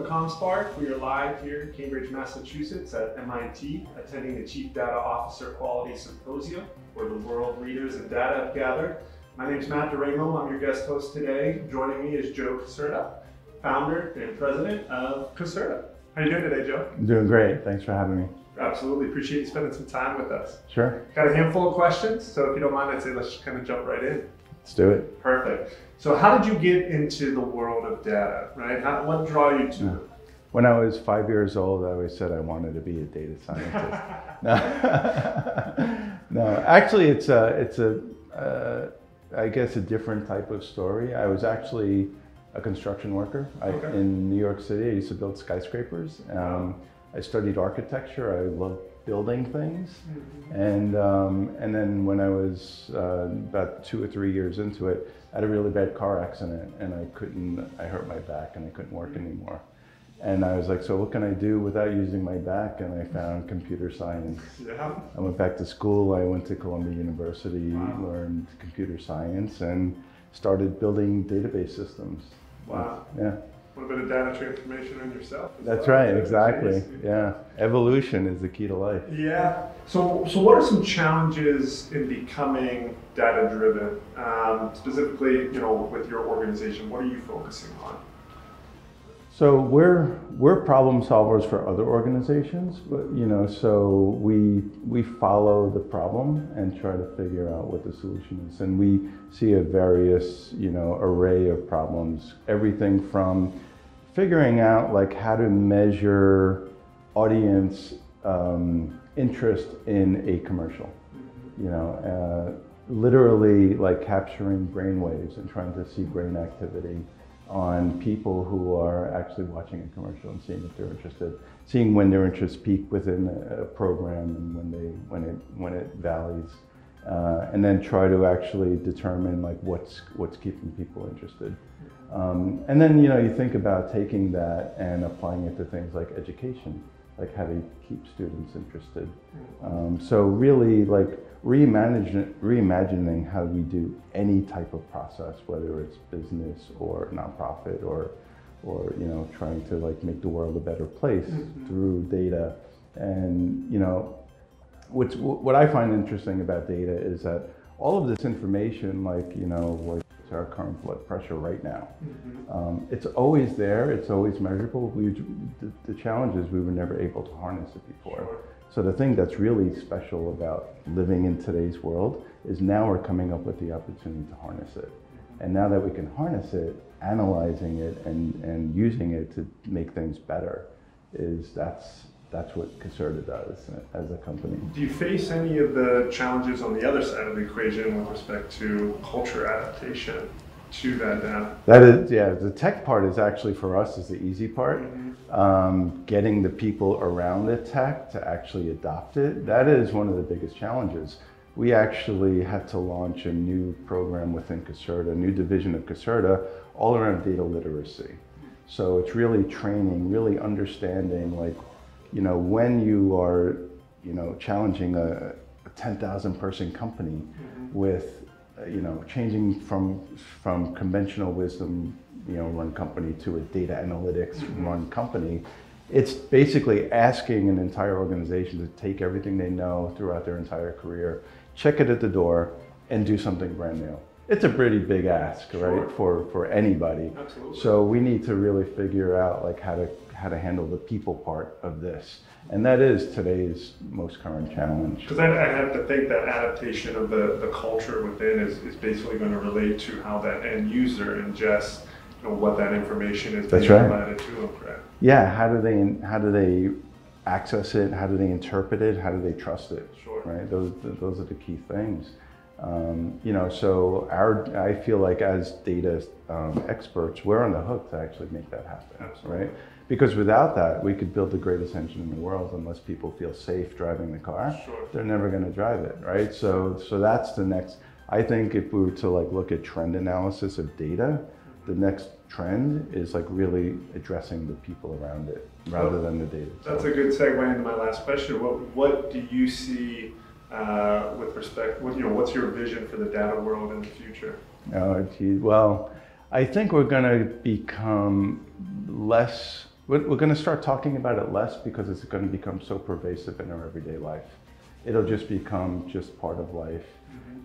ComSpark. We are live here in Cambridge, Massachusetts at MIT, attending the Chief Data Officer Quality Symposium, where the world leaders in data have gathered. My name is Matt DeRamo. I'm your guest host today. Joining me is Joe Caserta, founder and president of Caserta. How are you doing today, Joe? I'm doing great. Thanks for having me. Absolutely. Appreciate you spending some time with us. Sure. Got a handful of questions, so if you don't mind, I'd say let's just kind of jump right in. Let's do it. Perfect. So how did you get into the world of data, right? What drew you to it? When I was 5 years old, I always said I wanted to be a data scientist. No, actually, it's I guess a different type of story. I was actually a construction worker in New York City. I used to build skyscrapers. I studied architecture. I loved building things, and then when I was about 2 or 3 years into it, I had a really bad car accident, and I hurt my back, and I couldn't work anymore. And I was like, so what can I do without using my back? And I found computer science. Yeah. I went back to school. I went to Columbia University, learned computer science, and started building database systems. Wow. Yeah. A little bit of data transformation on yourself. That's right, exactly. Yeah. Evolution is the key to life. Yeah. So what are some challenges in becoming data driven? Specifically, with your organization, what are you focusing on? So we're problem solvers for other organizations, but so we follow the problem and try to figure out what the solution is. And we see a various array of problems, everything from figuring out like how to measure audience interest in a commercial, literally like capturing brain waves and trying to see brain activity on people who are actually watching a commercial and seeing if they're interested, seeing when their interest peak within a program and when it valleys, and then try to actually determine like what's keeping people interested. And then you think about taking that and applying it to things like education, like how to keep students interested. So really like reimagining how we do any type of process, whether it's business or nonprofit or trying to like make the world a better place through data. And what I find interesting about data is that all of this information, like what's our current blood pressure right now, it's always there, it's always measurable. The challenge is we were never able to harness it before. Sure. So the thing that's really special about living in today's world is now we're coming up with the opportunity to harness it. And now that we can harness it, analyzing it and using it to make things better, that's what Caserta does as a company. Do you face any of the challenges on the other side of the equation with respect to culture adaptation to that data? That is, yeah, the tech part is actually for us is the easy part. Getting the people around the tech to actually adopt it, that is one of the biggest challenges. We actually had to launch a new program within Caserta, a new division of Caserta, all around data literacy. So it's really training, really understanding like, when you are, challenging a 10,000 person company with, changing from conventional wisdom, run company to a data analytics run company, it's basically asking an entire organization to take everything they know throughout their entire career, check it at the door, and do something brand new. It's a pretty big ask, right, for anybody. Absolutely. So we need to really figure out like how to handle the people part of this. And that is today's most current challenge. Because I have to think that adaptation of the culture within is basically going to relate to how that end user ingests what that information is being provided to them, correct? Yeah, how do they access it? How do they interpret it? How do they trust it? Sure. Right? Those are the key things. So I feel like as data experts, we're on the hook to actually make that happen. Absolutely. Right? Because without that, we could build the greatest engine in the world. Unless people feel safe driving the car, they're never going to drive it, right? So that's the next. I think if we were to like look at trend analysis of data, the next trend is like really addressing the people around it rather than the data. That's a good segue into my last question. What do you see with respect? What's your vision for the data world in the future? Oh, geez. Well, I think we're going to become less We're going to start talking about it less because it's going to become so pervasive in our everyday life. It'll just become just part of life.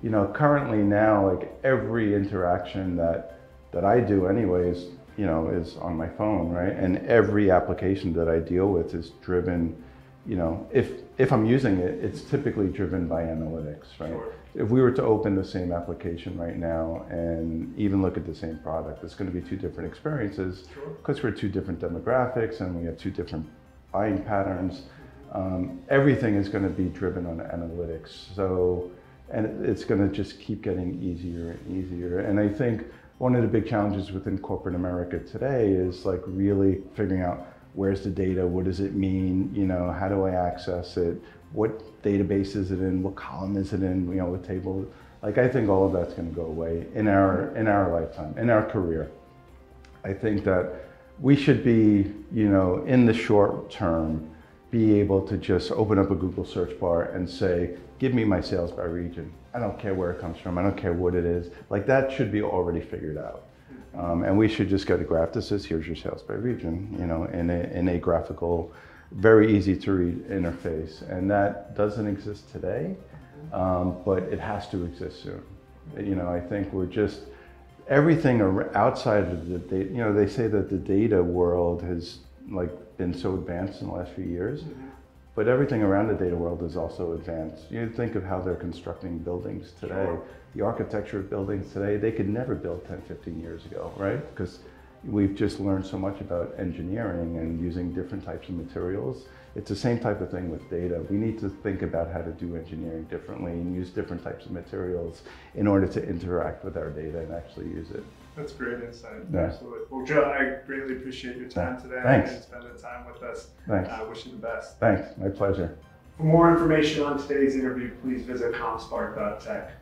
You know, currently now, like every interaction that I do anyways, you know, is on my phone, right? And every application that I deal with is driven, you know, if I'm using it, it's typically driven by analytics, right? Sure. If we were to open the same application right now and even look at the same product, it's going to be two different experiences because we're two different demographics and we have two different buying patterns. Everything is going to be driven on analytics. So, and it's going to just keep getting easier and easier. And I think one of the big challenges within corporate America today is like really figuring out where's the data, what does it mean, you know, how do I access it, what database is it in, what column is it in, you know, what table. Like I think all of that's going to go away in our lifetime, in our career. I think that we should be, you know, in the short term, be able to just open up a Google search bar and say, give me my sales by region. I don't care where it comes from. I don't care what it is. Like that should be already figured out. And we should just go to graph that says, here's your sales by region, you know, in a graphical, very easy to read interface. And that doesn't exist today, but it has to exist soon. You know, I think we're just, everything outside of the data, you know, they say that the data world has like been so advanced in the last few years, but everything around the data world is also advanced. You think of how they're constructing buildings today. Sure. The architecture of buildings today, they could never build 10, 15 years ago, right? Because we've just learned so much about engineering and using different types of materials. It's the same type of thing with data. We need to think about how to do engineering differently and use different types of materials in order to interact with our data and actually use it. That's great insight. Yeah. Absolutely. Well, Joe, I greatly appreciate your time today Thanks. and spending time with us. Thanks. I wish you the best. Thanks, my pleasure. For more information on today's interview, please visit ComSpark.tech.